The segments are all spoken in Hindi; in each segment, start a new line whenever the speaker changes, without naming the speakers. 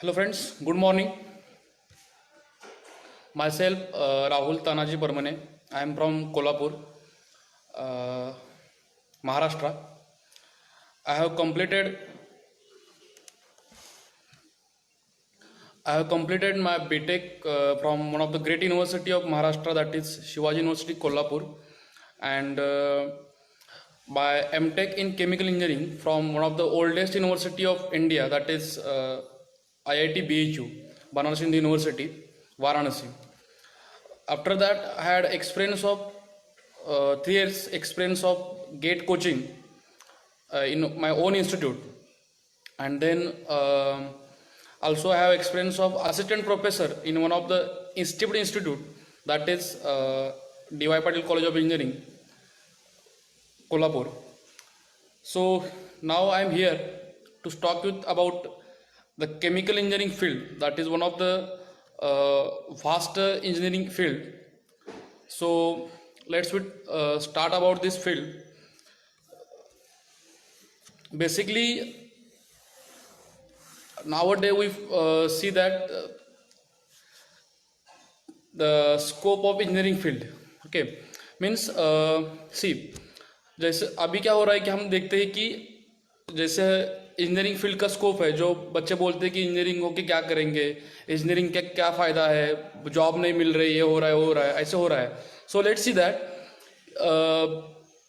Hello friends, good morning. Myself Rahul Tanaji Parmane. I am from Kolhapur, uh, Maharashtra. I have completed I have completed my BTech from one of the great university of Maharashtra, that is Shivaji University Kolhapur, and by MTech in chemical engineering from one of the oldest university of India, that is IIT BHU, Banaras Hindu University, Varanasi. After that, I had experience of 3 years experience of gate coaching in my own institute, and then also I have experience of assistant professor in one of the institute, that is DY Patil College of Engineering, Kolhapur. So now I am here to talk with about the chemical engineering field, that is one of the vast engineering field. So let's start about this field. Basically, nowadays we see that the scope of engineering field, okay, means see, जैसे अभी क्या हो रहा है कि हम देखते हैं कि जैसे इंजीनियरिंग फील्ड का स्कोप है, जो बच्चे बोलते हैं कि इंजीनियरिंग होके क्या करेंगे, इंजीनियरिंग का क्या फ़ायदा है, जॉब नहीं मिल रही, ये हो रहा है वो हो रहा है, ऐसे हो रहा है. So let's see that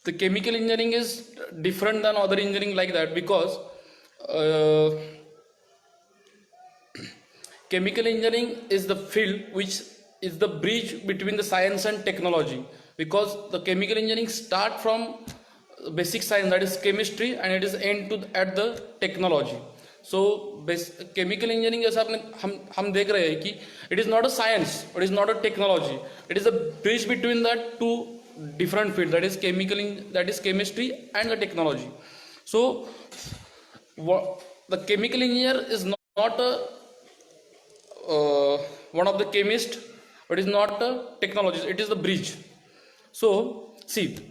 the chemical engineering is different than other engineering like that, because chemical engineering is the field which is the bridge between the science and technology, because the chemical engineering start from basic science, that is chemistry, and it is end to at the technology. So chemical engineering जैसा आपने हम देख रहे हैं कि it is not a science, it is not a technology, it is a bridge between that two different fields, that is that is chemistry and the technology. So the chemical engineer is not a one of the chemist, but is not a technologist, it is the bridge. So see,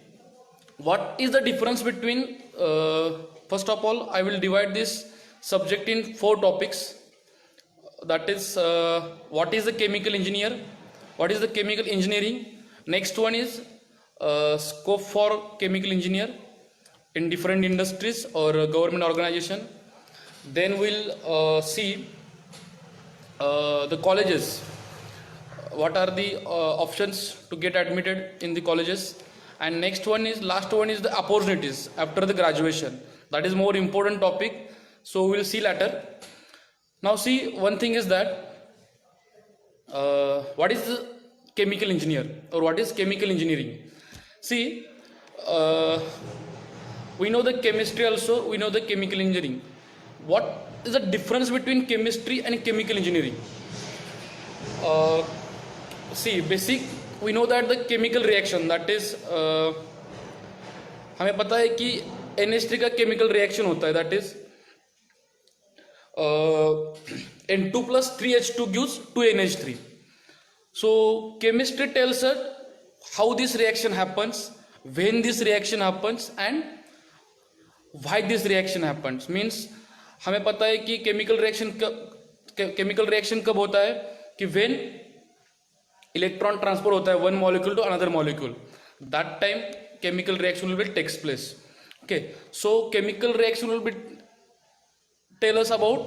what is the difference between first of all I will divide this subject in 4 topics, that is what is the chemical engineer, what is the chemical engineering, next one is scope for chemical engineer in different industries or government organization. Then we'll see the colleges, what are the options to get admitted in the colleges, and last one is the opportunities after the graduation. That is more important topic, so we'll see later. Now see, one thing is that what is the chemical engineer or what is chemical engineering. See, we know the chemistry, also we know the chemical engineering. What is the difference between chemistry and chemical engineering? See, basic we know that the chemical reaction, that is हमें पता है कि NH3 का chemical reaction होता है, that is N2 plus 3H2 gives 2NH3. So chemistry tells us how this reaction happens, when this reaction happens, and why this reaction happens. Means हमें पता है कि chemical reaction कब होता है कि when electron transfer होता है one molecule to another molecule, that time chemical reaction will takes place. Okay, so chemical reaction will be tell us about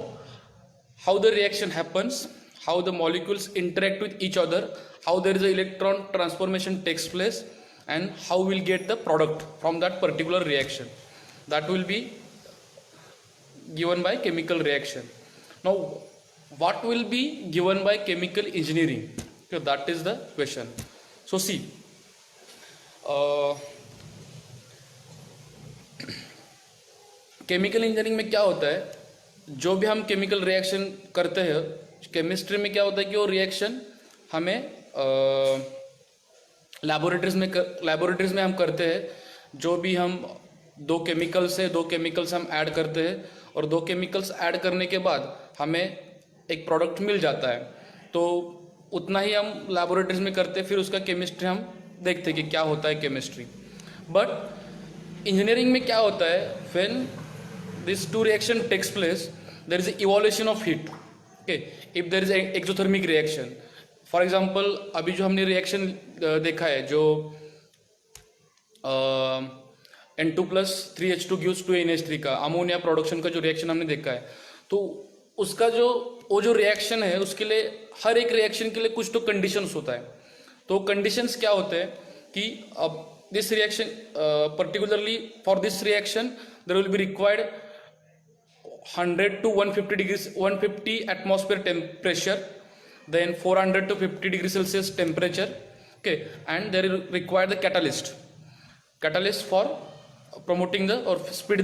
how the reaction happens, how the molecules interact with each other, how there is a electron transformation takes place, and how we'll get the product from that particular reaction. That will be given by chemical reaction. Now what will be given by chemical engineering? So that is the question. So see, chemical engineering में क्या होता है, जो भी हम केमिकल रिएक्शन करते हैं केमिस्ट्री में क्या होता है कि वो रिएक्शन हमें लैबोरेटरीज में हम करते हैं. जो भी हम दो केमिकल्स हम ऐड करते हैं, और 2 केमिकल्स ऐड करने के बाद हमें एक प्रोडक्ट मिल जाता है, तो उतना ही हम लैबोरेटरीज में करते हैं, फिर उसका केमिस्ट्री हम देखते हैं कि क्या होता है केमिस्ट्री. बट इंजीनियरिंग में क्या होता है, when this 2 reaction takes place, there is evolution of heat. Okay, if there is exothermic reaction, for example अभी जो हमने रिएक्शन देखा है जो N2+3H2 gives 2NH3 का अमोनिया प्रोडक्शन का जो रिएक्शन हमने देखा है, तो उसका जो वो जो रिएक्शन है उसके लिए हर एक रिएक्शन के लिए कुछ तो कंडीशंस होता है। तो कंडीशंस क्या होते हैं कि अब this reaction particularly for this reaction there will be required 100 to 150 degrees 150 atmosphere temperature, then 400 to 50 degrees Celsius temperature, okay, and there is required the catalyst for promoting the or speed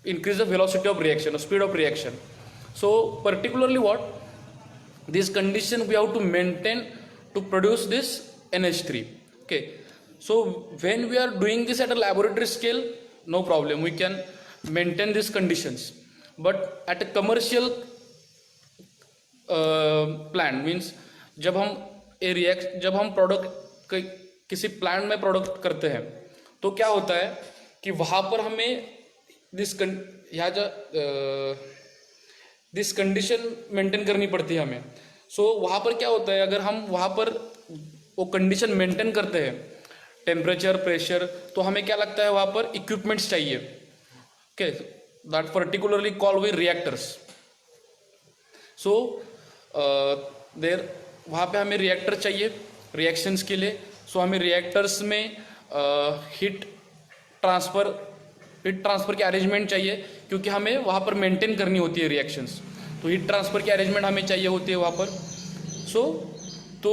increase the velocity of reaction or speed of reaction. So particularly what this condition we have to maintain to produce this NH3. Okay, so when we are doing this at a laboratory scale, no problem, we can maintain these conditions, but at a commercial plant means जब हम प्रोडक्ट किसी प्लांट में प्रोडक्ट करते हैं तो क्या होता है कि वहाँ पर हमें दिस कंडीशन मेंटेन करनी पड़ती है हमें। सो वहाँ पर क्या होता है, अगर हम वहाँ पर वो कंडीशन मेंटेन करते हैं टेम्परेचर प्रेशर, तो हमें क्या लगता है वहाँ पर इक्विपमेंट्स चाहिए, okay, that particularly call we reactors. So there वहाँ पे हमें रिएक्टर चाहिए रिएक्शंस के लिए। सो हमें रिएक्टर्स में हीट ट्रांसफ़र की अरेंजमेंट चाहिए, क्योंकि हमें वहाँ पर मेंटेन करनी होती है रिएक्शंस, तो हीट ट्रांसफ़र की अरेंजमेंट हमें चाहिए होती है वहाँ पर। तो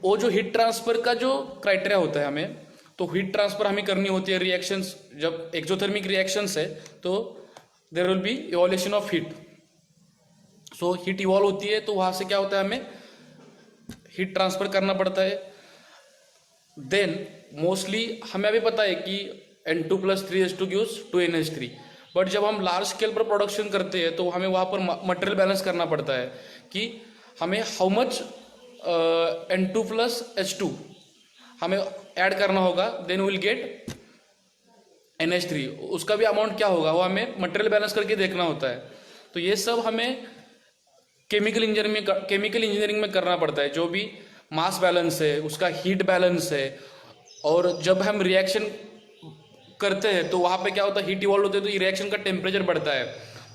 वो जो हीट ट्रांसफ़र का जो क्राइटेरिया होता है हमें, तो हीट ट्रांसफ़र हमें करनी होती है रिएक्शंस, जब एक्सोथर्मिक रिएक्शंस है तो there will be evolution of heat. So heat evolve होती है तो वहाँ से क्या होता है, हमें हीट ट्रांसफ़र करना पड़ता है। देन मोस्टली हमें अभी पता है कि N2+3H2 gives 2NH3, बट जब हम लार्ज स्केल पर प्रोडक्शन करते हैं तो हमें वहाँ पर मटेरियल बैलेंस करना पड़ता है कि हमें हाउ मच N2+H2 हमें ऐड करना होगा, देन विल गेट NH3। उसका भी अमाउंट क्या होगा वो हमें मटेरियल बैलेंस करके देखना होता है। तो ये सब हमें केमिकल इंजीनियरिंग में करना पड़ता है, जो भी मास बैलेंस है, उसका हीट बैलेंस है, और जब हम रिएक्शन करते हैं तो वहाँ पे क्या होता है, हीट इवॉल्व होते हैं तो रिएक्शन का टेम्परेचर बढ़ता है,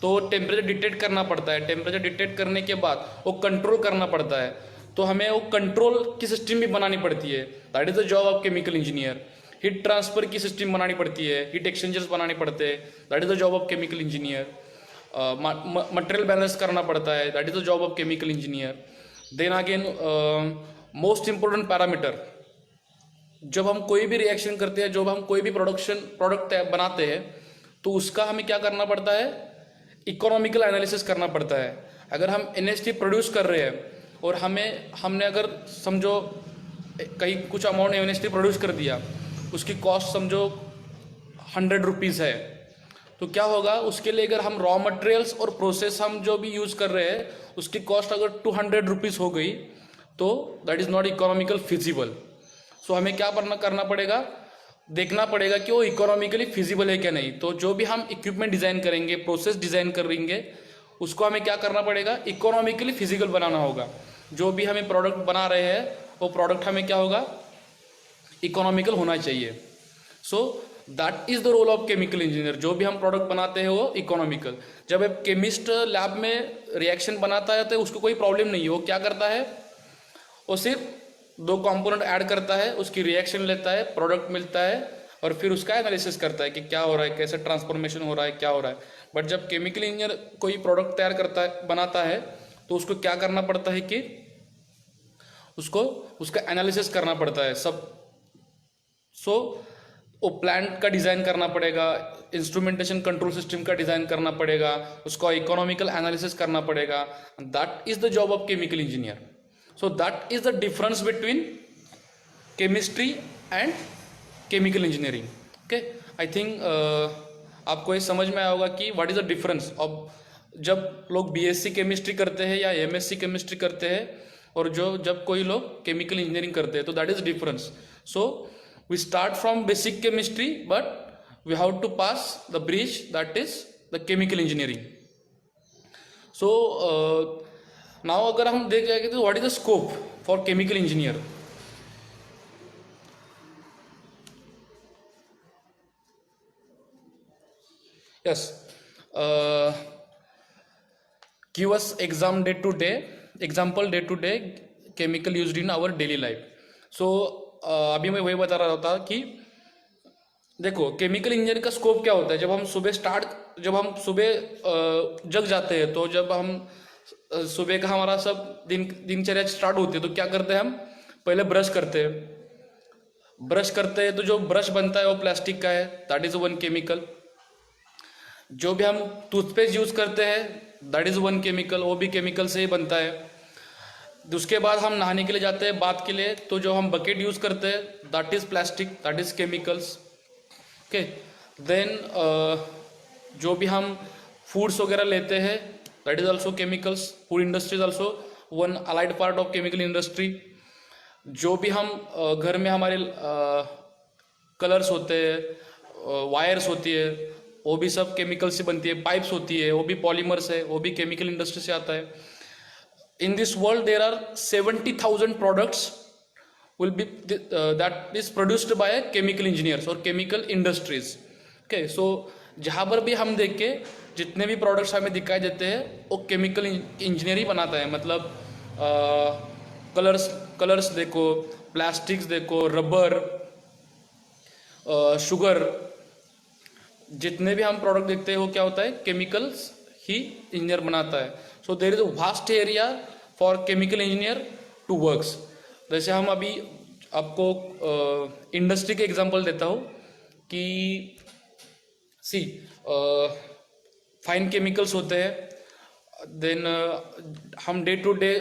तो टेम्परेचर डिटेक्ट करना पड़ता है। टेम्परेचर डिटेक्ट करने के बाद वो कंट्रोल करना पड़ता है, तो हमें वो कंट्रोल की सिस्टम भी बनानी पड़ती है, that is the job of chemical engineer. Heat transfer की सिस्टम बनानी पड़ती है, हीट एक्सचेंजर्स बनाने पड़ते हैं, that is the job of chemical engineer. Material balance करना पड़ता है, that is the job of chemical engineer. Then again most important parameter, जब हम कोई भी रिएक्शन करते हैं, जब हम कोई भी प्रोडक्ट बनाते हैं, तो उसका हमें क्या करना पड़ता है, इकोनॉमिकल एनालिसिस करना पड़ता है। अगर हम NH3 प्रोड्यूस कर रहे हैं और हमने अगर समझो कहीं कुछ अमाउंट NH3 प्रोड्यूस कर दिया, उसकी कॉस्ट समझो 100 रुपीज़ है, तो क्या होगा उसके लिए, अगर हम रॉ मटेरियल्स और प्रोसेस हम जो भी यूज़ कर रहे हैं उसकी कॉस्ट अगर 200 रुपीज़ हो गई तो that is not economical feasible. So हमें क्या करना पड़ेगा, देखना पड़ेगा कि वो इकोनॉमिकली फिजिबल है क्या नहीं। तो जो भी हम इक्विपमेंट डिज़ाइन करेंगे, प्रोसेस डिज़ाइन करेंगे, उसको हमें क्या करना पड़ेगा, इकोनॉमिकली फिजिबल बनाना होगा। जो भी हमें प्रोडक्ट बना रहे हैं वो प्रोडक्ट हमें क्या होगा, इकोनॉमिकल होना चाहिए। So that is the role of chemical engineer. जो भी हम प्रोडक्ट बनाते हैं वो इकोनॉमिकल। जब एक केमिस्ट लैब में रिएक्शन बनाता है तो उसको कोई प्रॉब्लम नहीं है, वो क्या करता है, वो सिर्फ 2 कंपोनेंट ऐड करता है, उसकी रिएक्शन लेता है, प्रोडक्ट मिलता है, और फिर उसका एनालिसिस करता है कि क्या हो रहा है, कैसे ट्रांसफॉर्मेशन हो रहा है, क्या हो रहा है। बट जब केमिकल इंजीनियर कोई प्रोडक्ट तैयार करता है, बनाता है, तो उसको क्या करना पड़ता है कि उसको उसका एनालिसिस करना पड़ता है सब। सो वो प्लांट का डिज़ाइन करना पड़ेगा, इंस्ट्रूमेंटेशन कंट्रोल सिस्टम का डिज़ाइन करना पड़ेगा, उसका इकोनॉमिकल एनालिसिस करना पड़ेगा। That is the job of chemical engineer. So that is the difference between chemistry and chemical engineering. Okay, I think आपको ये समझ में आया होगा कि what is the difference। अब जब लोग BSc केमिस्ट्री करते हैं या MSc केमिस्ट्री करते हैं, और जब कोई लोग केमिकल इंजीनियरिंग करते हैं, तो that is difference। So we start from basic chemistry but we have to pass the bridge, that is the chemical engineering। So now अगर हम देख जाएंगे तो what is the scope for chemical engineer. Yes. Uh, Give us example day to day chemical used in our daily life. So अभी मैं वही बता रहा था कि देखो केमिकल इंजीनियर का स्कोप क्या होता है. जब हम सुबह जग जाते हैं, तो जब हम सुबह का हमारा सब दिनचर्या स्टार्ट होती है, तो क्या करते हैं हम पहले ब्रश करते हैं. तो जो ब्रश बनता है वो प्लास्टिक का है, दैट इज वन केमिकल. जो भी हम टूथपेस्ट यूज करते हैं दैट इज वन केमिकल, वो भी केमिकल से ही बनता है. उसके बाद हम नहाने के लिए जाते हैं बाथ के लिए, तो जो हम बकेट यूज करते हैं that is plastic, that is chemicals. Okay. Then जो भी हम फूड्स वगैरह लेते हैं that is also chemicals. Food industry is also one allied part of chemical industry. जो भी हम घर में हमारे कलर्स होते हैं, वायर्स होती है, वो भी सब केमिकल से बनती है. पाइप्स होती है, वो भी पॉलीमर्स है, वो भी केमिकल इंडस्ट्री से आता है. In this world there are 70,000 products will be that is produced by chemical engineers और केमिकल इंडस्ट्रीज. ओके. सो जहाँ पर भी हम देख के जितने भी प्रोडक्ट्स हमें दिखाई देते हैं वो केमिकल इंजीनियर ही बनाता है. मतलब कलर्स देखो, प्लास्टिक्स देखो, रबर, शुगर, जितने भी हम प्रोडक्ट देखते हैं वो क्या होता है केमिकल्स ही इंजीनियर बनाता है. So there is a vast area for chemical engineer to works. जैसे हम अभी आपको इंडस्ट्री के एग्जांपल देता हूँ कि सी फाइन केमिकल्स होते हैं. देन हम day to day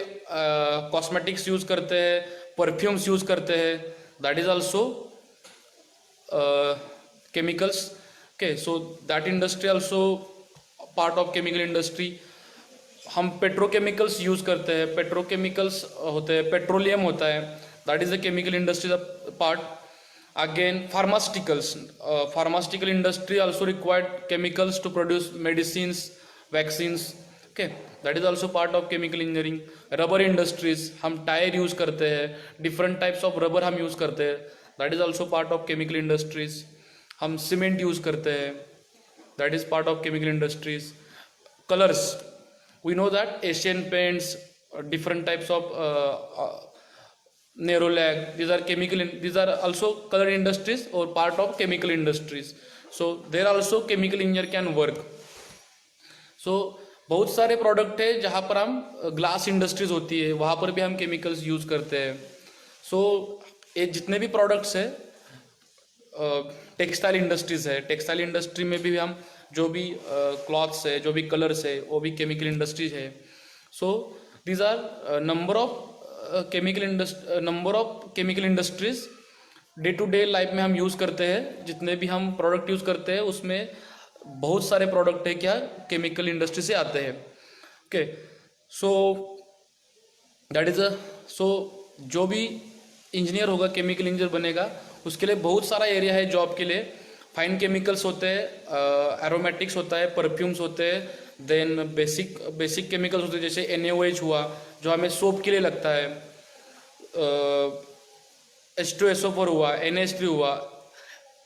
cosmetics use करते हैं, परफ्यूम्स यूज करते हैं, that is also chemicals. Okay, so that industry also part of chemical industry. हम पेट्रोकेमिकल्स यूज करते हैं. पेट्रोकेमिकल्स होते हैं, पेट्रोलियम होता है, that is the chemical industry part. Again pharmaceutical industry also required chemicals to produce medicines, vaccines. Okay, that is also part of chemical engineering. Rubber industries, हम टायर यूज करते हैं, डिफरेंट टाइप्स ऑफ रबर हम यूज करते हैं, that is also part of chemical industries. हम सीमेंट यूज करते हैं, that is part of chemical industries. Colours, we know that Asian Paints, different types of Nerolac, these are also color industries or part of chemical industries. So there also chemical engineer can work. So बहुत सारे प्रोडक्ट है जहाँ पर हम ग्लास इंडस्ट्रीज होती है वहाँ पर भी हम केमिकल्स यूज करते हैं. सो ये जितने भी प्रोडक्ट्स है, टेक्सटाइल इंडस्ट्रीज है, टेक्सटाइल इंडस्ट्री में भी हम जो भी क्लॉथ्स है, जो भी कलर्स है, वो भी केमिकल इंडस्ट्रीज है. So these are number of chemical industries day to day life में हम यूज़ करते हैं. जितने भी हम प्रोडक्ट यूज़ करते हैं उसमें बहुत सारे प्रोडक्ट है क्या केमिकल इंडस्ट्री से आते हैं. Okay. So that is so जो भी इंजीनियर होगा, केमिकल इंजीनियर बनेगा, उसके लिए बहुत सारा एरिया है जॉब के लिए. फाइन केमिकल्स होते हैं, एरोमेटिक्स होता है, परफ्यूम्स होते हैं, देन बेसिक केमिकल्स होते हैं जैसे NaOH हुआ जो हमें सोप के लिए लगता है, H2SO4 हुआ, NH3 हुआ,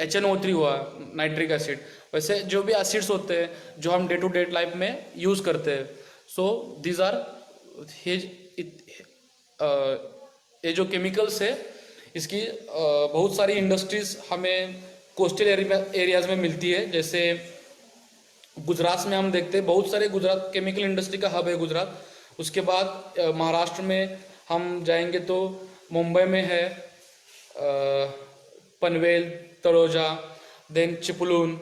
HNO3 हुआ, नाइट्रिक एसिड. वैसे जो भी एसिड्स होते हैं जो हम डे टू डे लाइफ में यूज़ करते हैं. सो दीज आर ये जो केमिकल्स है इसकी बहुत सारी इंडस्ट्रीज हमें कोस्टल एरियाज में मिलती है. जैसे गुजरात में हम देखते हैं बहुत सारे, गुजरात केमिकल इंडस्ट्री का हब है गुजरात. उसके बाद महाराष्ट्र में हम जाएंगे तो मुंबई में है पनवेल, तळोजा, देन चिपलून,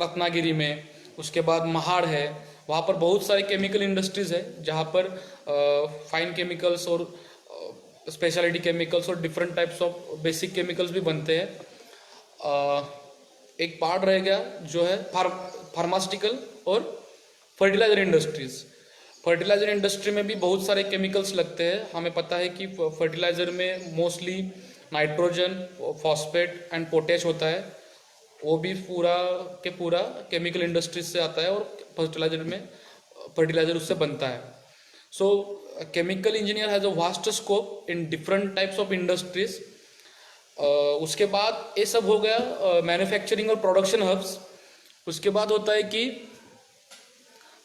रत्नागिरी में. उसके बाद महाड़ है, वहाँ पर बहुत सारे केमिकल इंडस्ट्रीज है जहाँ पर फाइन केमिकल्स और स्पेशलिटी केमिकल्स और different types of basic chemicals भी बनते हैं. एक पार्ट रह गया जो है फार्मास्यूटिकल और फर्टिलाइजर इंडस्ट्रीज. फर्टिलाइजर इंडस्ट्री में भी बहुत सारे केमिकल्स लगते हैं. हमें पता है कि फर्टिलाइजर में mostly nitrogen, phosphate and potash होता है. वो भी पूरा के पूरा केमिकल इंडस्ट्रीज से आता है. और फर्टिलाइजर में फर्टिलाइजर उससे बनता है. सो chemical engineer has a vast scope in different types of industries. उसके बाद ये सब हो गया मैन्युफैक्चरिंग और प्रोडक्शन हब्स. उसके बाद होता है कि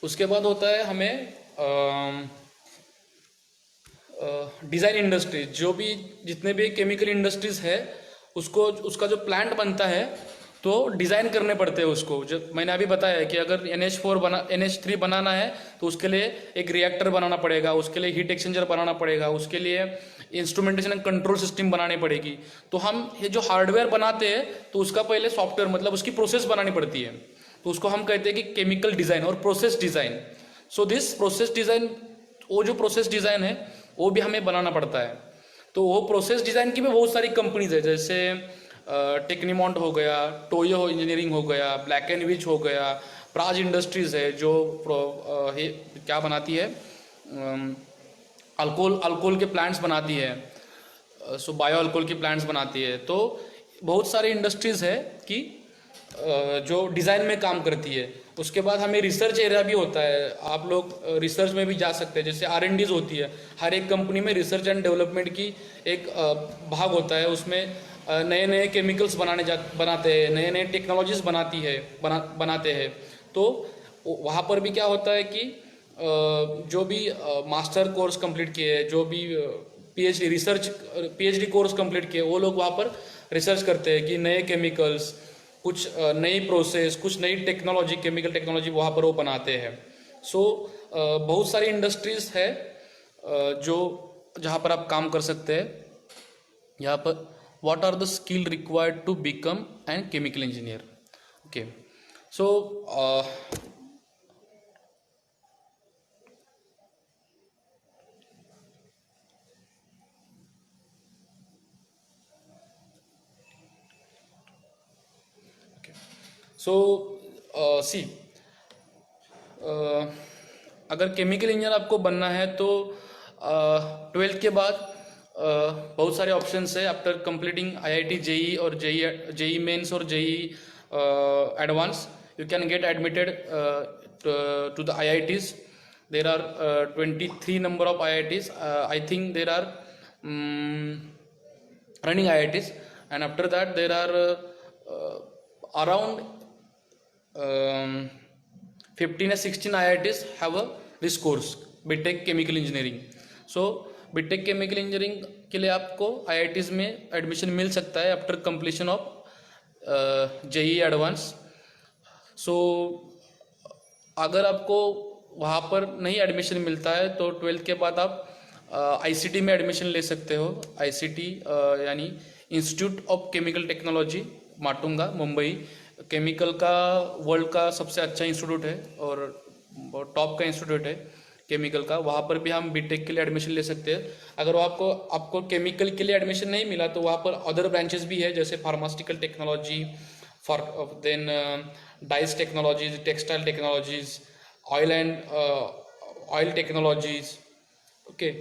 उसके बाद होता है हमें डिज़ाइन इंडस्ट्रीज. जो भी जितने भी केमिकल इंडस्ट्रीज है उसको उसका जो प्लांट बनता है तो डिज़ाइन करने पड़ते हैं उसको. जो मैंने अभी बताया कि अगर NH3 बनाना है तो उसके लिए एक रिएक्टर बनाना पड़ेगा, उसके लिए हीट एक्सचेंजर बनाना पड़ेगा, उसके लिए इंस्ट्रूमेंटेशन एंड कंट्रोल सिस्टम बनानी पड़ेगी. तो हम ये जो हार्डवेयर बनाते हैं तो उसका पहले सॉफ्टवेयर मतलब उसकी प्रोसेस बनानी पड़ती है. तो उसको हम कहते हैं कि केमिकल डिज़ाइन और process design. So this process design, वो जो प्रोसेस डिज़ाइन है वो भी हमें बनाना पड़ता है. तो वो प्रोसेस डिज़ाइन की भी बहुत सारी कंपनीज है, जैसे टेक्नीमॉन्ट हो गया, टोयो इंजीनियरिंग हो गया, ब्लैक एंड विच हो गया, प्राज इंडस्ट्रीज है जो क्या बनाती है, अल्कोहल के प्लांट्स बनाती है. सो बायो अल्कोहल की प्लांट्स बनाती है. तो बहुत सारी इंडस्ट्रीज है कि जो डिज़ाइन में काम करती है. उसके बाद हमें रिसर्च एरिया भी होता है. आप लोग रिसर्च में भी जा सकते हैं, जैसे R&Ds होती है. हर एक कंपनी में रिसर्च एंड डेवलपमेंट की एक भाग होता है. उसमें नए नए केमिकल्स बनाते हैं, नए नए टेक्नोलॉजीज बनाते हैं. तो वहाँ पर भी क्या होता है कि जो भी मास्टर कोर्स कंप्लीट किए, जो भी PhD कोर्स कंप्लीट किए, वो लोग वहाँ पर रिसर्च करते हैं कि नए केमिकल्स, कुछ नई प्रोसेस, कुछ नई टेक्नोलॉजी, केमिकल टेक्नोलॉजी वहाँ पर वो बनाते हैं. सो बहुत सारी इंडस्ट्रीज है जो जहाँ पर आप काम कर सकते हैं. यहाँ पर what are the skill required to become an chemical engineer. Okay, so see अगर केमिकल इंजीनियर आपको बनना है तो 12th के बाद बहुत सारे ऑप्शंस है. आफ्टर कंप्लीटिंग IIT JEE और JEE मेंस और JEE advance, you can get admitted to the IITs. There are 23 number of IITs. I think there are running IITs, and after that there are around 15 or 16 IITs have this course BTech Chemical Engineering. So BTech Chemical Engineering के लिए आपको IITs में एडमिशन मिल सकता है after completion of JEE advance. So अगर आपको वहाँ पर नहीं एडमिशन मिलता है तो 12th के बाद आप ICT में एडमिशन ले सकते हो. ICT यानी institute of chemical technology, Matunga, Mumbai. Chemical का वर्ल्ड का सबसे अच्छा इंस्टीट्यूट है और टॉप का इंस्टीट्यूट है केमिकल का. वहाँ पर भी हम BTech के लिए एडमिशन ले सकते हैं. अगर आपको केमिकल के लिए एडमिशन नहीं मिला तो वहाँ पर अदर ब्रांचेस भी है, जैसे pharmaceutical technology, then dyes technologies, textile technologies, oil technologies, okay,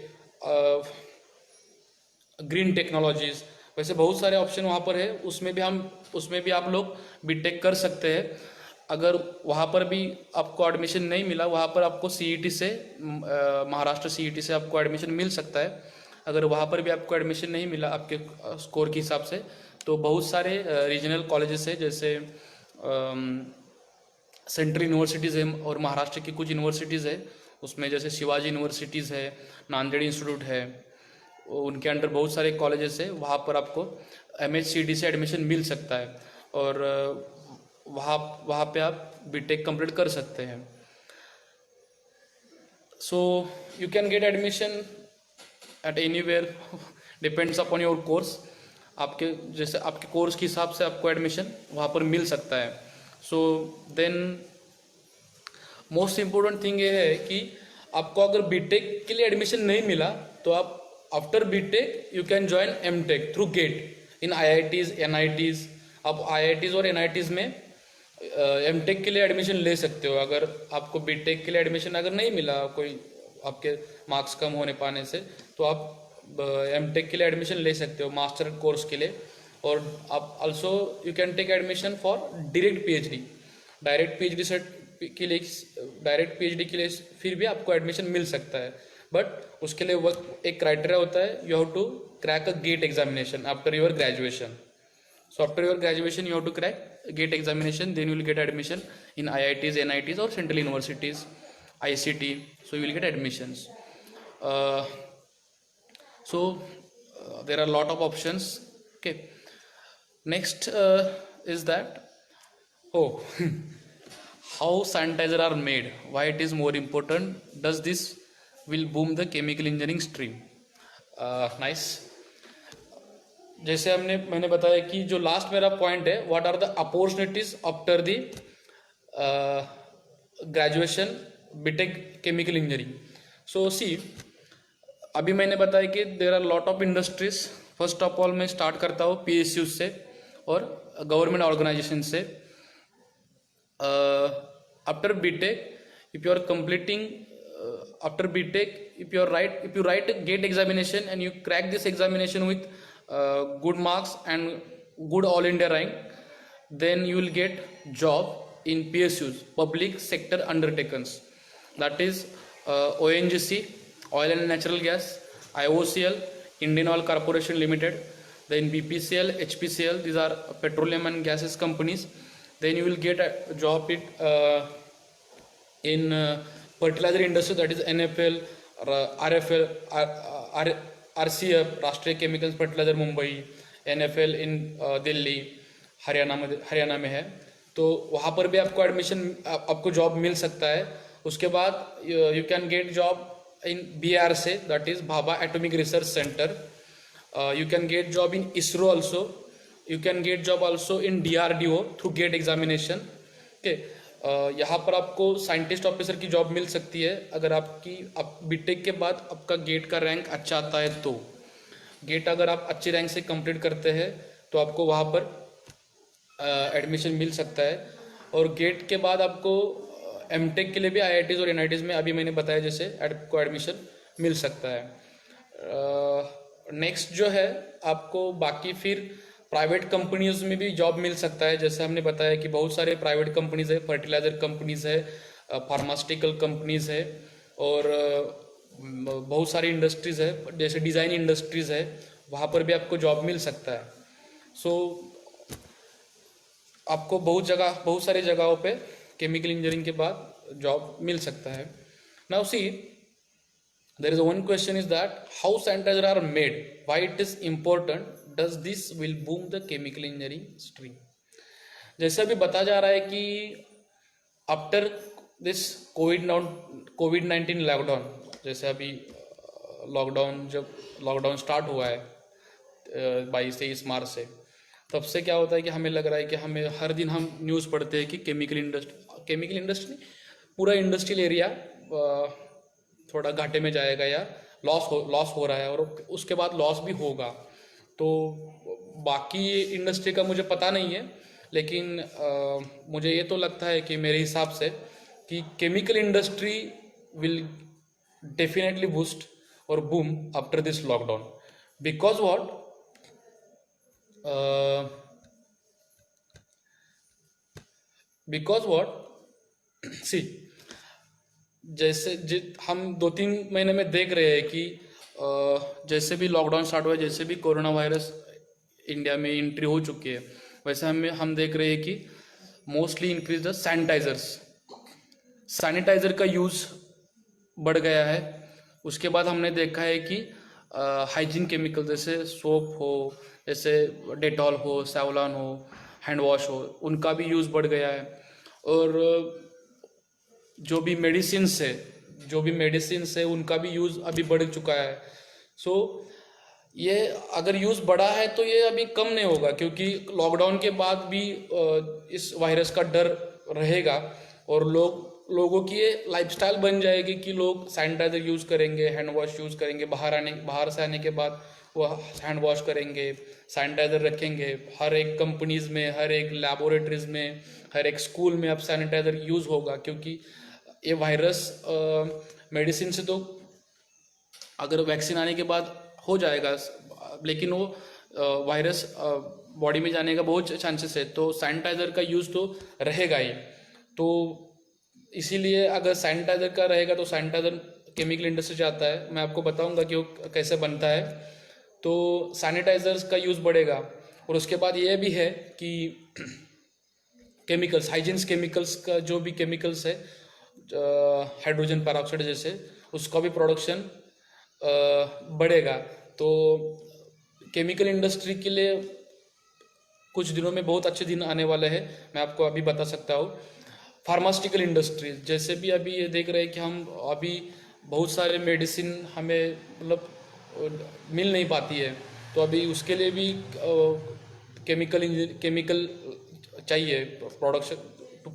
green technologies. वैसे बहुत सारे ऑप्शन वहाँ पर है. उसमें भी आप लोग BTech कर सकते हैं. अगर वहाँ पर भी आपको एडमिशन नहीं मिला, वहाँ पर आपको CET से, महाराष्ट्र CET से आपको एडमिशन मिल सकता है. अगर वहाँ पर भी आपको एडमिशन नहीं मिला आपके स्कोर के हिसाब से, तो बहुत सारे रीजनल कॉलेजेस है, जैसे सेंट्रल यूनिवर्सिटीज़ है और महाराष्ट्र की कुछ यूनिवर्सिटीज़ है. उसमें जैसे शिवाजी यूनिवर्सिटीज़ है, नांदेड़ इंस्टीट्यूट है, उनके अंडर बहुत सारे कॉलेजेस है. वहाँ पर आपको MHCD से एडमिशन मिल सकता है और वहाँ पे आप BTech कंप्लीट कर सकते हैं. So you can get admission eight anywhere, depends upon your course. जैसे आपके कोर्स के हिसाब से आपको एडमिशन वहाँ पर मिल सकता है. So then most important thing ये है कि आपको अगर BTech के लिए एडमिशन नहीं मिला तो आप after BTech you can join MTech through GATE in IITs, NITs. आप IITs और NITs में MTech के लिए एडमिशन ले सकते हो. अगर आपको BTech के लिए एडमिशन अगर नहीं मिला, कोई आपके मार्क्स कम होने पाने से, तो आप MTech के लिए एडमिशन ले सकते हो मास्टर कोर्स के लिए. और आप also you can take admission for direct PhD से के लिए, डायरेक्ट पीएचडी के लिए फिर भी आपको एडमिशन मिल सकता है, बट उसके लिए वक्त एक क्राइटेरिया होता है, you have to crack a GATE examination after your graduation. So after your graduation, you have to crack GATE examination. Then you will get admission in IITs, NITs, or central universities, ICT. So you will get admissions. Uh, there are a lot of options. Okay. Next is that how sanitizer are made. Why it is more important? Does this will boom the chemical engineering stream? Nice. जैसे मैंने बताया कि जो लास्ट मेरा पॉइंट है, what are the opportunities after the graduation BTech chemical engineering. So see, अभी मैंने बताया कि there are lot of industries. First of all मैं स्टार्ट करता हूँ PSU से और गवर्नमेंट ऑर्गेनाइजेशन से. After BTech, if you are completing after BTech, if you write a GATE examination and you crack this examination with good marks and good all India rank, then you will get job in PSUs, public sector undertakings, that is ONGC, oil and natural gas, IOCL, Indian Oil Corporation Limited, then BPCL, HPCL, these are petroleum and gases companies. Then you will get a job in fertilizer industry, that is NFL, RFL, RCF, राष्ट्रीय केमिकल फर्टिलाइजर मुंबई, NFL इन दिल्ली, हरियाणा में है. तो वहाँ पर भी आपको एडमिशन, आपको जॉब मिल सकता है. उसके बाद you can get job in BR से, that is Bhabha Atomic Research Centre. You can get job in ISRO also. You can get job also in DRDO through GATE examination. Okay, यहाँ पर आपको साइंटिस्ट ऑफिसर की जॉब मिल सकती है अगर आप बीटेक के बाद आपका गेट का रैंक अच्छा आता है. तो गेट अगर आप अच्छी रैंक से कंप्लीट करते हैं तो आपको वहाँ पर एडमिशन मिल सकता है. और गेट के बाद आपको एमटेक के लिए भी IITs और NITs में अभी मैंने बताया जैसे आपको एडमिशन मिल सकता है. नेक्स्ट जो है, आपको बाकी फिर प्राइवेट कंपनीज में भी जॉब मिल सकता है. जैसे हमने बताया कि बहुत सारे प्राइवेट कंपनीज है, फर्टिलाइजर कंपनीज है, फार्मास्यूटिकल कंपनीज है, और बहुत सारी इंडस्ट्रीज है, जैसे डिज़ाइन इंडस्ट्रीज है, वहाँ पर भी आपको जॉब मिल सकता है. सो आपको बहुत सारी जगहों पे केमिकल इंजीनियरिंग के बाद जॉब मिल सकता है. Now see, there is one question is that how sanitizer are made, why it is important, does this will boom the chemical engineering stream. जैसे अभी बता जा रहा है कि आफ्टर दिस कोविड-19 लॉकडाउन, जैसे अभी जब लॉकडाउन स्टार्ट हुआ है 22-23 मार्च से, तब से क्या होता है कि हमें लग रहा है कि हमें हर दिन हम न्यूज़ पढ़ते हैं कि केमिकल इंडस्ट्री पूरा इंडस्ट्रियल एरिया थोड़ा घाटे में जाएगा या लॉस हो रहा है, और उसके बाद लॉस भी होगा. तो बाकी इंडस्ट्री का मुझे पता नहीं है, लेकिन मुझे ये तो लगता है कि मेरे हिसाब से कि chemical industry will definitely boost और boom after this lockdown. Because what see, जैसे हम 2-3 महीने में देख रहे हैं कि जैसे भी लॉकडाउन स्टार्ट हुआ है, जैसे भी कोरोना वायरस इंडिया में एंट्री हो चुकी है, वैसे हम देख रहे हैं कि मोस्टली इंक्रीज द सैनिटाइज़र का यूज़ बढ़ गया है. उसके बाद हमने देखा है कि हाइजीन केमिकल जैसे सोप हो, जैसे डेटॉल हो, सेवलॉन हो, हैंड वॉश हो, उनका भी यूज़ बढ़ गया है. और जो भी मेडिसिन्स है उनका भी यूज़ अभी बढ़ चुका है. सो ये अगर यूज़ बढ़ा है तो ये अभी कम नहीं होगा, क्योंकि लॉकडाउन के बाद भी इस वायरस का डर रहेगा, और लोगों की ये लाइफस्टाइल बन जाएगी कि लोग सैनिटाइजर यूज़ करेंगे, हैंड वॉश यूज़ करेंगे, बाहर से आने के बाद वो हैंड वॉश करेंगे, सैनिटाइजर रखेंगे. हर एक कंपनीज में, हर एक लैबोरेटरीज में, हर एक स्कूल में अब सैनिटाइजर यूज़ होगा, क्योंकि ये वायरस मेडिसिन से तो अगर वैक्सीन आने के बाद हो जाएगा, लेकिन वो वायरस बॉडी में जाने का बहुत चांसेस है. तो सैनिटाइज़र का यूज़ तो रहेगा ही. तो इसीलिए अगर सैनिटाइज़र का रहेगा तो सैनिटाइज़र केमिकल इंडस्ट्री से आता है, मैं आपको बताऊंगा कि वो कैसे बनता है। तो सैनिटाइजर्स का यूज़ बढ़ेगा। और उसके बाद ये भी है कि केमिकल्स, हाइजीन्स केमिकल्स का जो भी केमिकल्स है, हाइड्रोजन पेरोक्साइड जैसे, उसका भी प्रोडक्शन बढ़ेगा। तो केमिकल इंडस्ट्री के लिए कुछ दिनों में बहुत अच्छे दिन आने वाले हैं, मैं आपको अभी बता सकता हूँ। फार्मास्यूटिकल इंडस्ट्री जैसे भी अभी ये देख रहे हैं कि हम अभी बहुत सारे मेडिसिन हमें मतलब मिल नहीं पाती है, तो अभी उसके लिए भी केमिकल चाहिए production, to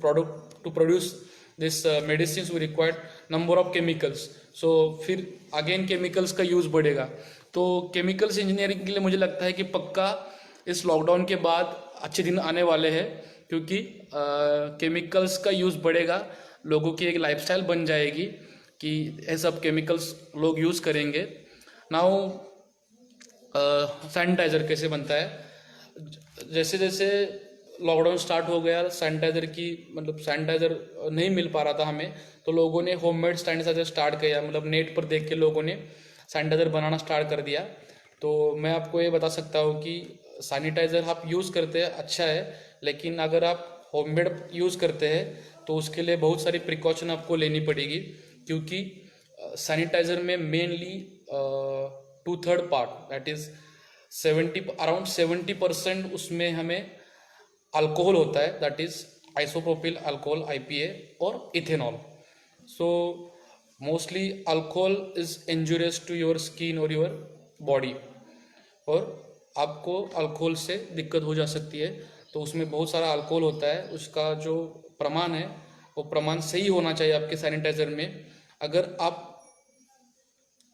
produce this medicine we required number of chemicals. So फिर अगेन केमिकल्स का यूज़ बढ़ेगा। तो केमिकल्स इंजीनियरिंग के लिए मुझे लगता है कि पक्का इस लॉकडाउन के बाद अच्छे दिन आने वाले हैं, क्योंकि केमिकल्स का यूज़ बढ़ेगा, लोगों की एक लाइफस्टाइल बन जाएगी कि ये सब केमिकल्स लोग यूज़ करेंगे। नाउ सैनिटाइज़र कैसे बनता है, जैसे जैसे लॉकडाउन स्टार्ट हो गया, सैनिटाइज़र की मतलब सैनिटाइज़र नहीं मिल पा रहा था हमें, तो लोगों ने होममेड सैनिटाइज़र स्टार्ट किया, मतलब नेट पर देख के लोगों ने सैनिटाइज़र बनाना स्टार्ट कर दिया। तो मैं आपको ये बता सकता हूँ कि सैनिटाइज़र आप यूज़ करते हैं अच्छा है, लेकिन अगर आप होममेड यूज़ करते हैं तो उसके लिए बहुत सारी प्रिकॉशन आपको लेनी पड़ेगी, क्योंकि सैनिटाइज़र में मेनली 2/3 पार्ट दैट इज़ 70% उसमें हमें अल्कोहल होता है, that is isopropyl alcohol IPA और ethanol. So mostly alcohol is injurious to your skin और योर बॉडी, और आपको अल्कोहल से दिक्कत हो जा सकती है। तो उसमें बहुत सारा अल्कोहल होता है, उसका जो प्रमाण है वो प्रमाण सही होना चाहिए आपके सैनिटाइज़र में। अगर आप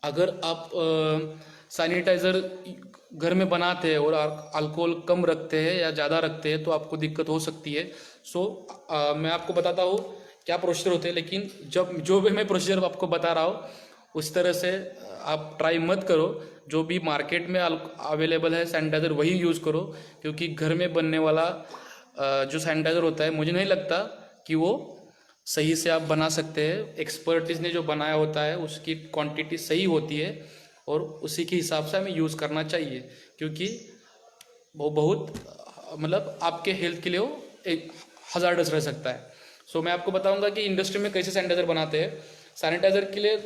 अगर आप सैनिटाइज़र घर में बनाते हैं और अल्कोहल कम रखते हैं या ज़्यादा रखते हैं तो आपको दिक्कत हो सकती है। सो मैं आपको बताता हूँ क्या प्रोसीजर होते हैं, लेकिन जब जो भी मैं प्रोसीजर आपको बता रहा हूँ उस तरह से आप ट्राई मत करो। जो भी मार्केट में अवेलेबल है सैनिटाइज़र वही यूज़ करो, क्योंकि घर में बनने वाला जो सैनिटाइज़र होता है मुझे नहीं लगता कि वो सही से आप बना सकते हैं। एक्सपर्टिस ने जो बनाया होता है उसकी क्वांटिटी सही होती है और उसी के हिसाब से हमें यूज़ करना चाहिए, क्योंकि वो बहुत मतलब आपके हेल्थ के लिए वो एक हज़ार्डस रह सकता है। सो मैं आपको बताऊंगा कि इंडस्ट्री में कैसे सैनिटाइज़र बनाते हैं। सैनिटाइज़र के लिए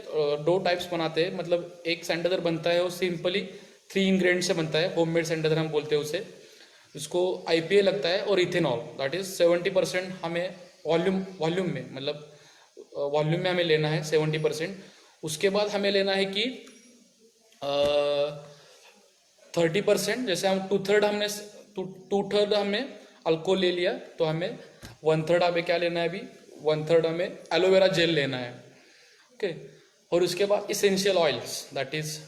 दो टाइप्स बनाते हैं, मतलब एक सैनिटाइज़र बनता है वो सिंपली 3 इंग्रेडिएंट से बनता है, होममेड सैनिटाइज़र हम बोलते हैं उसे। उसको IPA लगता है और इथेनॉल, दैट इज़ 70% हमें वॉल्यूम में मतलब वॉल्यूम में हमें लेना है 70%। उसके बाद हमें लेना है कि 30%, जैसे हम 2/3 हमने अल्कोहल ले लिया तो हमें 1/3 हमें क्या लेना है, अभी 1/3 हमें एलोवेरा जेल लेना है। ओके। और उसके बाद essential oils, that is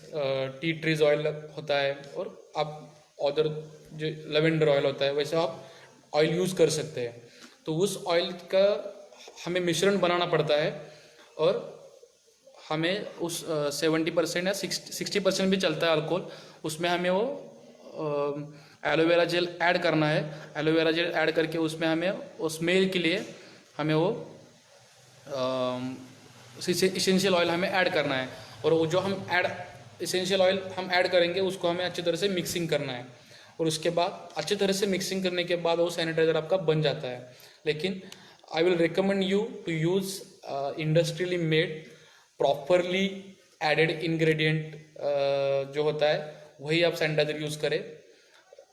T trees oil होता है, और आप अदर जो लेवेंडर ऑयल होता है वैसे आप ऑयल यूज़ कर सकते हैं। तो उस ऑयल का हमें मिश्रण बनाना पड़ता है, और हमें उस 70% या 60% भी चलता है अल्कोहल, उसमें हमें वो एलोवेरा जेल ऐड करना है। एलोवेरा जेल ऐड करके उसमें हमें वो स्मेल के लिए हमें वो इसेंशियल ऑयल हमें ऐड करना है, और वो जो हम इसेंशियल ऑयल हम ऐड करेंगे उसको हमें अच्छी तरह से मिक्सिंग करना है, और उसके बाद अच्छी तरह से मिक्सिंग करने के बाद वो सैनिटाइज़र आपका बन जाता है। लेकिन I will recommend you to use industrially made properly added ingredient जो होता है वही आप सैनिटाइज़र यूज़ करें।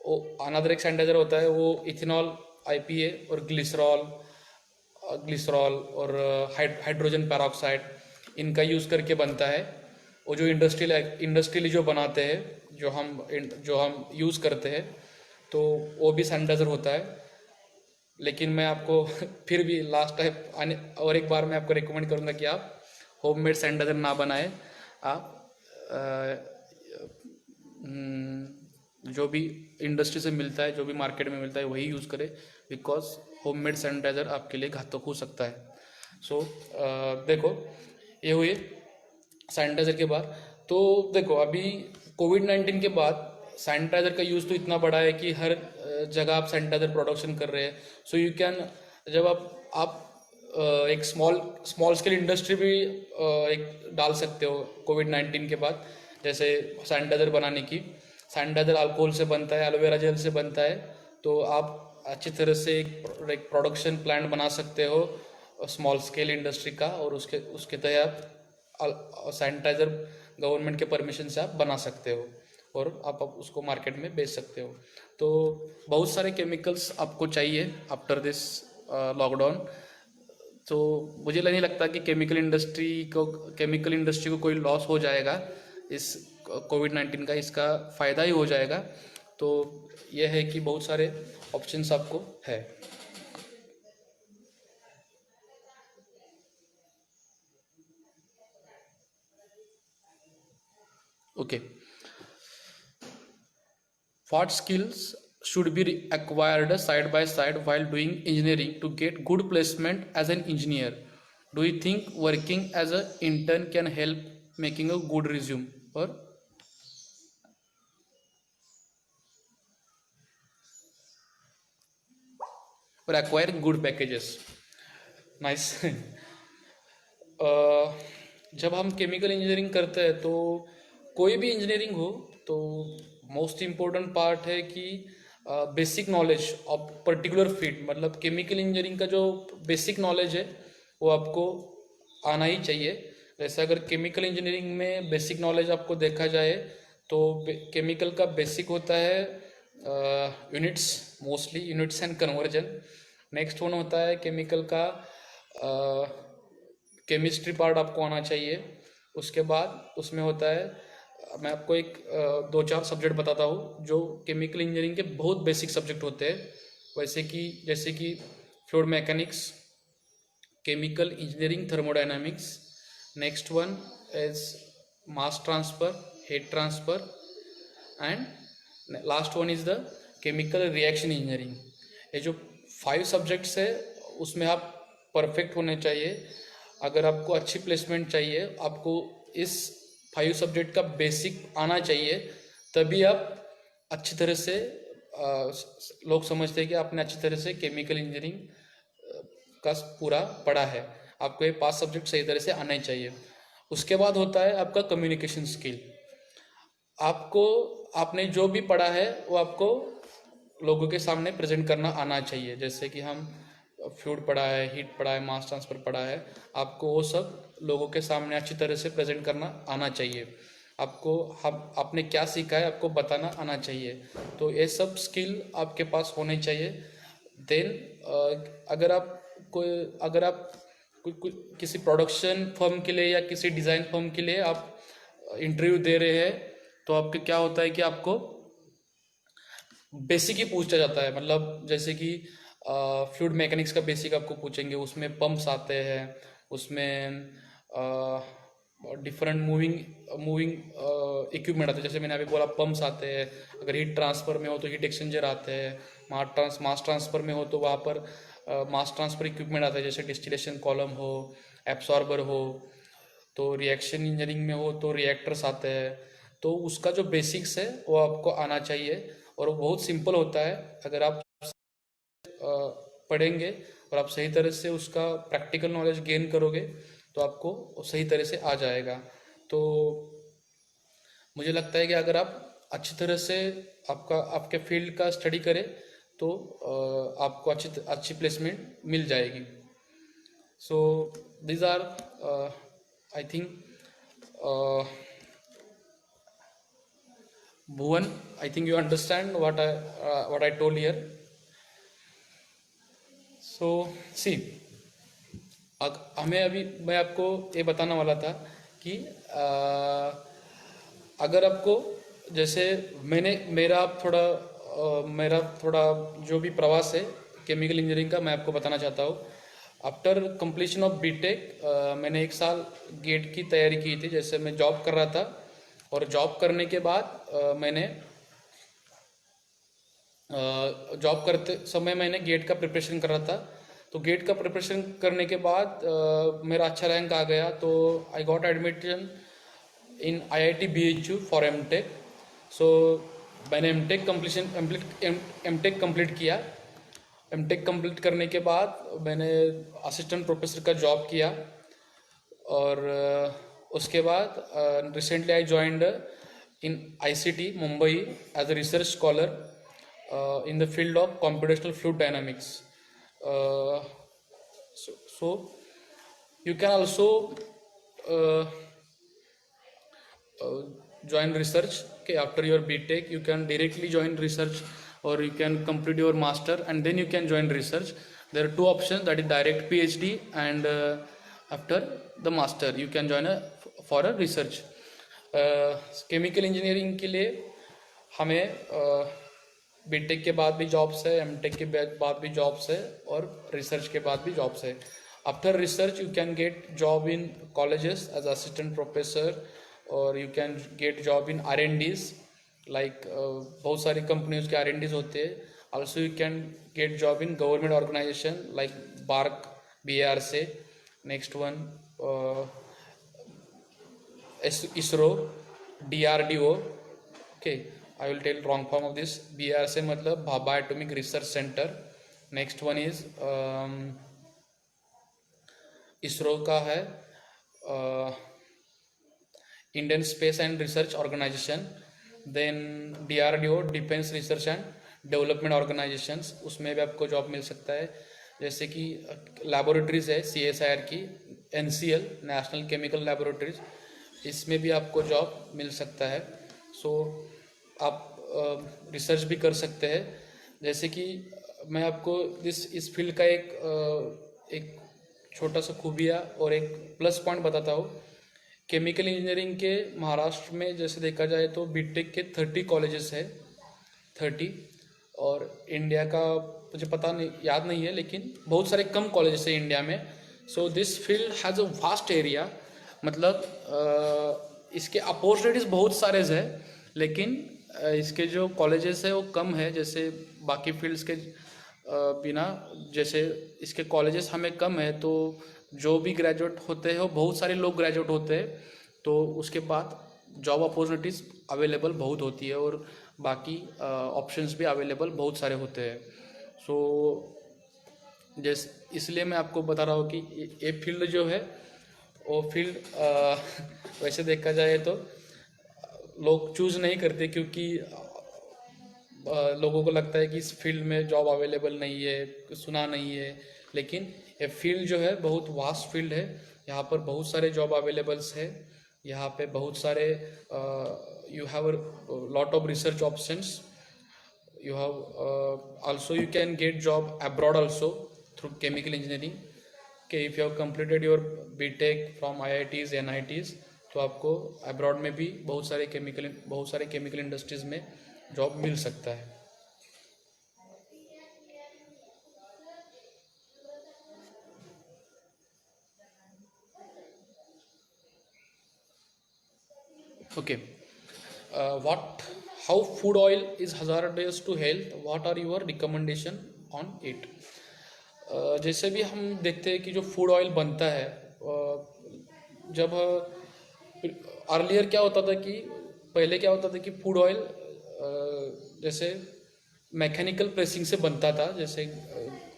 वो अनदर एक सैनिटाइज़र होता है वो इथेनॉल IPA और ग्लिसरॉल और हाइड्रोजन पेरोक्साइड, इनका यूज़ करके बनता है। वो जो इंडस्ट्रियली जो बनाते हैं, जो हम यूज़ करते हैं, तो वो भी सैनिटाइज़र होता है। लेकिन मैं आपको फिर भी लास्ट टाइम आने और एक बार मैं आपको रिकमेंड करूँगा कि आप होममेड सैनिटाइज़र ना बनाएं। आप जो भी इंडस्ट्री से मिलता है, जो भी मार्केट में मिलता है वही यूज़ करें, बिकॉज होममेड सैनिटाइज़र आपके लिए घातक हो सकता है। सो देखो, ये हुई सैनिटाइज़र के बाद। तो देखो अभी कोविड-19 के बाद सैनिटाइज़र का यूज़ तो इतना बढ़ा है कि हर जगह आप सैनिटाइज़र प्रोडक्शन कर रहे हैं। सो यू कैन, जब आप एक स्मॉल स्मॉल स्केल इंडस्ट्री भी एक डाल सकते हो कोविड-19 के बाद, जैसे सैनिटाइज़र बनाने की। सैनिटाइज़र अल्कोहल से बनता है, एलोवेरा जेल से बनता है, तो आप अच्छी तरह से एक प्रोडक्शन प्लांट बना सकते हो स्मॉल स्केल इंडस्ट्री का, और उसके उसके तहत सैनिटाइज़र गवर्नमेंट के परमिशन से आप बना सकते हो और आप उसको मार्केट में बेच सकते हो। तो बहुत सारे केमिकल्स आपको चाहिए आफ्टर दिस लॉकडाउन। तो मुझे नहीं लगता कि केमिकल इंडस्ट्री को कोई लॉस हो जाएगा इस कोविड-19 का, इसका फ़ायदा ही हो जाएगा। तो यह है कि बहुत सारे ऑप्शंस आपको है। Okay, what skills should be acquired side by side while doing engineering to get good placement as an engineer? Do you think working as an intern can help making a good resume or acquire good packages? Nice. जब हम केमिकल इंजीनियरिंग करते हैं तो कोई भी इंजीनियरिंग हो तो मोस्ट इम्पोर्टेंट पार्ट है कि basic knowledge of particular field, मतलब केमिकल इंजीनियरिंग का जो बेसिक नॉलेज है वो आपको आना ही चाहिए। जैसे अगर केमिकल इंजीनियरिंग में बेसिक नॉलेज आपको देखा जाए तो केमिकल का बेसिक होता है units, mostly units and conversion. Next one होता है केमिकल का केमिस्ट्री पार्ट आपको आना चाहिए। उसके बाद उसमें होता है, मैं आपको एक दो चार सब्जेक्ट बताता हूँ जो केमिकल इंजीनियरिंग के बहुत बेसिक सब्जेक्ट होते हैं, जैसे कि fluid mechanics, chemical engineering, thermodynamics. Next one is mass transfer, heat transfer, and last one is the chemical reaction engineering. ये जो 5 सब्जेक्ट्स है उसमें आप परफेक्ट होने चाहिए। अगर आपको अच्छी प्लेसमेंट चाहिए, आपको इस 5 सब्जेक्ट का बेसिक आना चाहिए, तभी आप अच्छी तरह से लोग समझते हैं कि आपने अच्छी तरह से केमिकल इंजीनियरिंग का पूरा पढ़ा है। आपको ये 5 सब्जेक्ट सही तरह से आने चाहिए। उसके बाद होता है आपका कम्युनिकेशन स्किल। आपको आपने जो भी पढ़ा है वो आपको लोगों के सामने प्रेजेंट करना आना चाहिए। जैसे कि हम फ्लूइड पढ़ा है, हीट पढ़ा है, मास ट्रांसफर पढ़ा है, आपको वो सब लोगों के सामने अच्छी तरह से प्रेजेंट करना आना चाहिए। आपको हम आपने क्या सीखा है आपको बताना आना चाहिए। तो ये सब स्किल आपके पास होने चाहिए। देन अगर आप किसी प्रोडक्शन फर्म के लिए या किसी डिज़ाइन फर्म के लिए आप इंटरव्यू दे रहे हैं, तो आपके क्या होता है कि आपको बेसिक ही पूछा जाता है। मतलब जैसे कि फ्लूइड मैकेनिक्स का बेसिक आपको पूछेंगे, उसमें पंप्स आते हैं, उसमें डिफरेंट मूविंग मूविंग इक्विपमेंट आते हैं। जैसे मैंने अभी बोला पंप्स आते हैं। अगर हीट ट्रांसफर में हो तो हीट एक्सचेंजर आते हैं। मास ट्रांसफर में हो तो वहाँ पर मास ट्रांसफर इक्विपमेंट आते हैं, जैसे डिस्टिलेशन कॉलम हो, एब्सॉर्बर हो। तो रिएक्शन इंजीनियरिंग में हो तो रिएक्टर्स आते हैं। तो उसका जो बेसिक्स है वो आपको आना चाहिए, और वो बहुत सिंपल होता है। अगर आप पढ़ेंगे और आप सही तरह से उसका प्रैक्टिकल नॉलेज गेन करोगे तो आपको सही तरह से आ जाएगा। तो मुझे लगता है कि अगर आप अच्छी तरह से आपके फील्ड का स्टडी करें तो आपको अच्छी प्लेसमेंट मिल जाएगी। सो these are I think Bhuvan, I think you understand what I told here. So see, मैं आपको ये बताने वाला था कि अगर आपको जैसे मेरा थोड़ा जो भी प्रवास है केमिकल इंजीनियरिंग का, मैं आपको बताना चाहता हूँ। आफ्टर कंप्लीशन ऑफ बीटेक मैंने 1 साल गेट की तैयारी की थी। जैसे मैं जॉब कर रहा था, और जॉब करने के बाद जॉब करते समय मैंने गेट का प्रिपरेशन कर रहा था। तो गेट का प्रिपरेशन करने के बाद मेरा अच्छा रैंक आ गया, तो I got admission in IIT BHU for MTech. So मैंने एमटेक कंप्लीट किया, एमटेक कंप्लीट करने के बाद मैंने असिस्टेंट प्रोफेसर का जॉब किया, और उसके बाद recently I joined in ICT Mumbai as a research scholar in the field of computational fluid dynamics. So you can also uh, join research. Okay, after your BTech you can directly join research, or you can complete your master and then you can join research. There are two options, that is direct PhD, and after the master you can join for a research. Chemical engineering के लिए हमें बीटेक के बाद भी जॉब्स है, एमटेक के बाद भी जॉब्स है, और रिसर्च के बाद भी जॉब्स है. After research you can get job in colleges as assistant professor, और you can get job in R&Ds, like बहुत सारी कंपनीज के R&Ds होते हैं. Also you can get job in government organisation like BARC, BAR से. Next one ISRO, DRDO. Okay, I will tell wrong form of this. BR से मतलब Bhabha Atomic Research Centre. Next one is ISRO का है Indian Space and Research Organisation. Then DRDO, defence research and development organisations, उसमें भी आपको जॉब मिल सकता है. जैसे कि लैबोरेटरीज है CSIR की, NCL नेशनल केमिकल लैबोरेटरीज, इसमें भी आपको जॉब मिल सकता है. सो आप रिसर्च भी कर सकते हैं. जैसे कि मैं आपको इस फील्ड का एक छोटा सा खूबिया और एक प्लस पॉइंट बताता हूँ. केमिकल इंजीनियरिंग के महाराष्ट्र में जैसे देखा जाए तो बीटेक के 30 कॉलेजेस है, 30, और इंडिया का मुझे पता नहीं, याद नहीं है, लेकिन बहुत सारे कम कॉलेजेस है इंडिया में. So this field has a vast area, मतलब इसके अपॉर्चुनिटीज़ बहुत सारे है, लेकिन इसके जो कॉलेजेस है वो कम है. जैसे बाकी फील्ड्स के बिना, जैसे इसके कॉलेजेस हमें कम है, तो जो भी ग्रेजुएट होते हैं वो बहुत सारे लोग ग्रेजुएट होते हैं, तो उसके बाद जॉब अपॉर्चुनिटीज़ अवेलेबल बहुत होती है, और बाकी ऑप्शंस भी अवेलेबल बहुत सारे होते हैं. सो जैसे इसलिए मैं आपको बता रहा हूँ कि ये फील्ड जो है वो फील्ड वैसे देखा जाए तो लोग चूज़ नहीं करते, क्योंकि लोगों को लगता है कि इस फील्ड में जॉब अवेलेबल नहीं है, सुना नहीं है. लेकिन ये फील्ड जो है बहुत वास्ट फील्ड है. यहाँ पर बहुत सारे जॉब अवेलेबल्स है. यहाँ पे बहुत सारे you have lot of research options. You have also you can get job abroad also through chemical engineering. Okay, if you have completed your BTech from IITs, NITs, तो आपको अब्रॉड में भी बहुत सारे केमिकल इंडस्ट्रीज में जॉब मिल सकता है. Okay, how food oil is hazardous to health? What are your recommendation on it? जैसे भी हम देखते हैं कि जो फूड ऑयल बनता है, जब अर्लियर क्या होता था कि पहले क्या होता था कि फूड ऑयल जैसे मैकेनिकल प्रेसिंग से बनता था. जैसे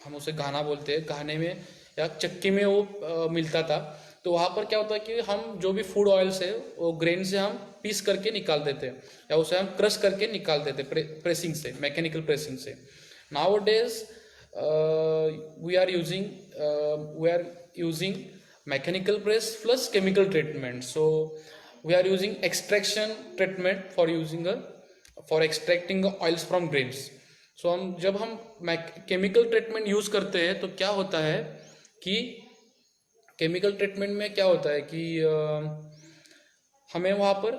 हम उसे घाना बोलते हैं, घाने में या चक्की में वो मिलता था. तो वहाँ पर क्या होता है कि हम जो भी फूड ऑयल्स है वो ग्रेन से हम पीस करके निकाल देते हैं, या उसे हम क्रश करके निकाल देते प्रेसिंग से, मैकेनिकल प्रेसिंग से. Now days we are using mechanical press plus chemical treatment. So we are using extraction treatment for extracting oils from grains. So जब हम chemical treatment यूज करते हैं तो क्या होता है कि केमिकल ट्रीटमेंट में क्या होता है कि हमें वहाँ पर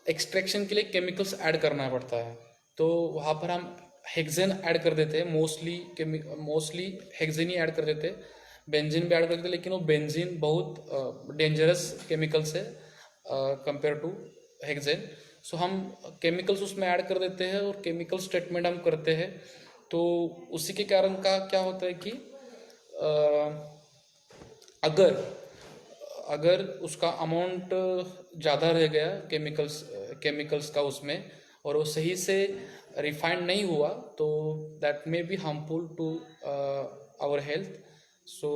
एक्सट्रैक्शन के लिए केमिकल्स ऐड करना पड़ता है. तो वहाँ पर हम हेक्सेन ऐड कर देते हैं, मोस्टली हेक्सेन ही ऐड कर देते हैं. बेंजीन भी ऐड कर देते हैं, लेकिन वो बेंजीन बहुत डेंजरस केमिकल्स है कंपेयर टू हेक्सेन. सो हम केमिकल्स उसमें ऐड कर देते हैं और केमिकल्स ट्रीटमेंट हम करते हैं. तो उसी के कारण का क्या होता है कि अगर उसका अमाउंट ज़्यादा रह गया केमिकल्स का उसमें, और वो सही से रिफाइंड नहीं हुआ तो that may be harmful to our health. So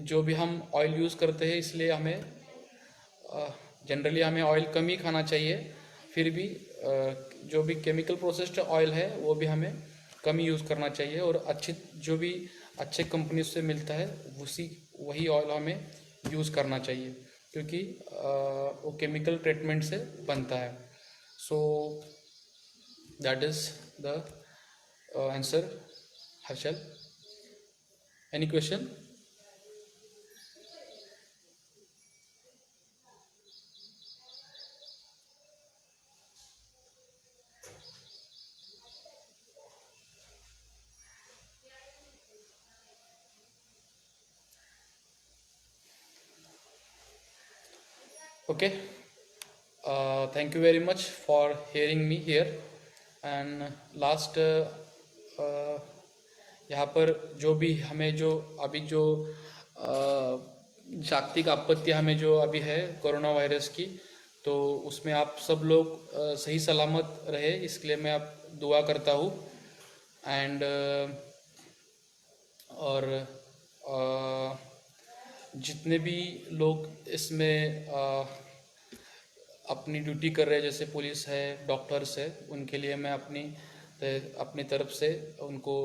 जो भी हम ऑयल यूज़ करते हैं इसलिए हमें जनरली हमें ऑयल कम ही खाना चाहिए. फिर भी जो भी केमिकल प्रोसेस्ड ऑयल है वो भी हमें कम ही यूज़ करना चाहिए. और अच्छे जो भी अच्छे कंपनी से मिलता है वही ऑयल हमें यूज़ करना चाहिए क्योंकि वो केमिकल ट्रीटमेंट से बनता है. सो that is the answer. Harshal, any question? Okay. Thank you very much for hearing me here. And last यहाँ पर जो भी हमें जो अभी जो जागतिक आपत्ति हमें जो अभी है कोरोना वायरस की, तो उसमें आप सब लोग सही सलामत रहे इसके लिए मैं आप दुआ करता हूँ. एंड और जितने भी लोग इसमें अपनी ड्यूटी कर रहे हैं जैसे पुलिस है, डॉक्टर्स है, उनके लिए मैं अपनी तरफ से उनको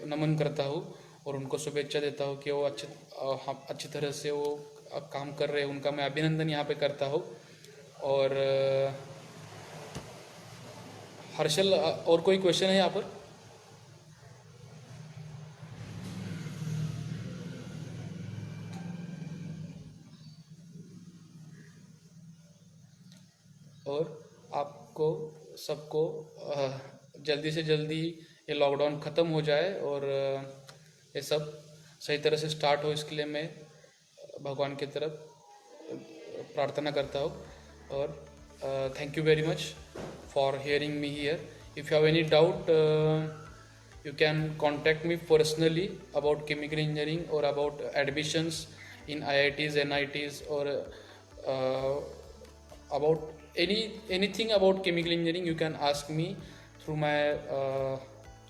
नमन करता हूँ और उनको शुभेच्छा देता हूँ कि वो अच्छी तरह से वो काम कर रहे हैं. उनका मैं अभिनंदन यहाँ पे करता हूँ. और हर्षल, और कोई क्वेश्चन है यहाँ पर? और आपको सबको जल्दी से जल्दी ये लॉकडाउन ख़त्म हो जाए और ये सब सही तरह से स्टार्ट हो इसके लिए मैं भगवान की तरफ प्रार्थना करता हूँ. और thank you very much for hearing me here. If you have any doubt you can contact me personally about chemical engineering or about admissions in IITs, NITs, or about anything about chemical engineering. You can ask me through my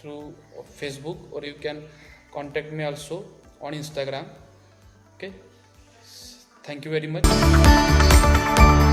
through Facebook, or you can contact me also on Instagram. Okay, thank you very much.